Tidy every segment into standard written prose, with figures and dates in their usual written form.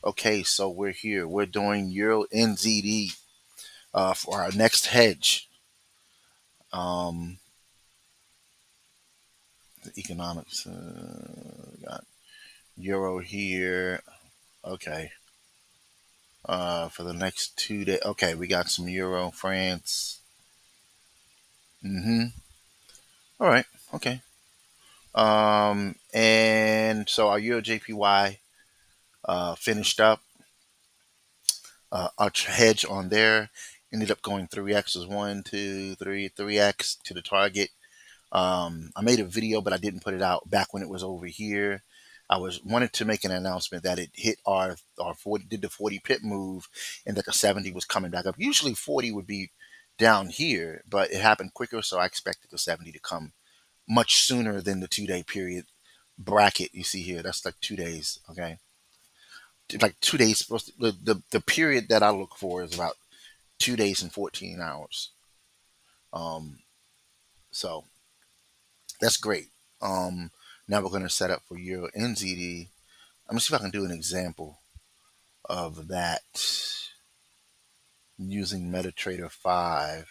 Okay, so we're here. We're doing Euro NZD for our next hedge. Um, the economics. Got Euro here. Okay. For the next 2 days. Okay, we got some Euro France. Mm-hmm. All right. Okay. And so our Euro JPY finished up. Our hedge on there ended up going 3x was 3x to the target. I made a video, but I didn't put it out back when it was over here. I was wanted to make an announcement that it hit our 40, did the 40 pip move, and that the 70 was coming back up. Usually 40 would be down here, but it happened quicker, so I expected the 70 to come much sooner than the 2 day period bracket you see here. That's like 2 days. Okay, like 2 days. The period that I look for is about 2 days and 14 hours. Um, so that's great. Now we're going to set up for Euro NZD. I'm going to see if I can do an example of that using MetaTrader 5.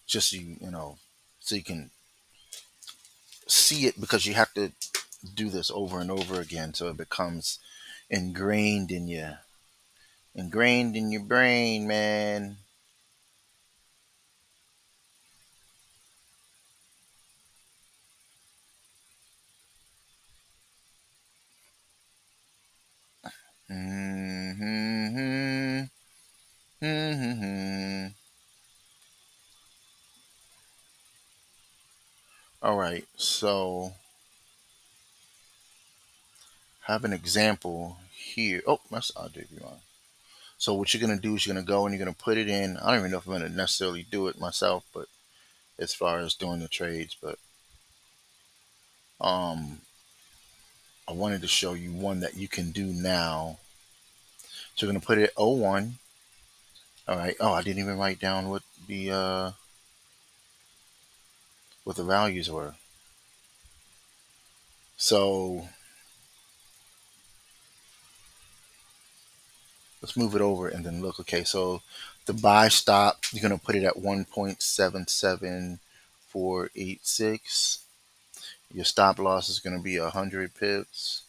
Just so so you can see it, because you have to do this over and over again so it becomes ingrained in you, ingrained in your brain, man. Mm-hmm. Mm-hmm. All right, so have an example here. Oh, that's I'll do you want. So what you're gonna do is you're gonna go and you're gonna put it in. I don't even know if I'm gonna necessarily do it myself, but as far as doing the trades, but um, I wanted to show you one that you can do now. So you're gonna put it at oh 01. All right. Oh, I didn't even write down what the values were. So let's move it over and then look. Okay, so the buy stop, you're gonna put it at 1.77486. Your stop loss is gonna be 100 pips,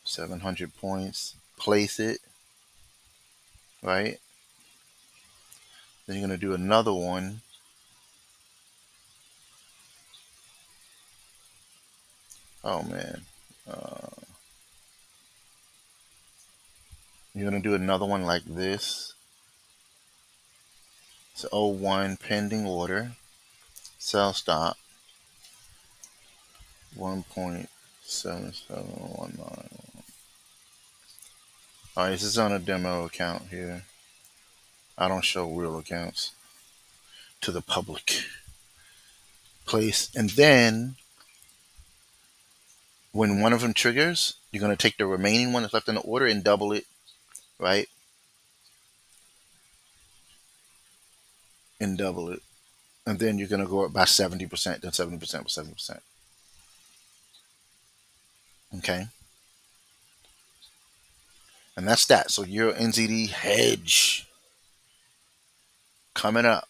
700 points. Place it, right? Then you're gonna do another one. Oh man, uh, you're gonna do another one like this. It's oh 01 pending order. Sell stop 1.7719. All right, this is on a demo account here. I don't show real accounts to the public. Place, and then when one of them triggers, you're gonna take the remaining one that's left in the order and double it, right? And double it, and then you're gonna go up by 70%, then 70% with 70%. Okay, and that's that. So your NZD hedge coming up.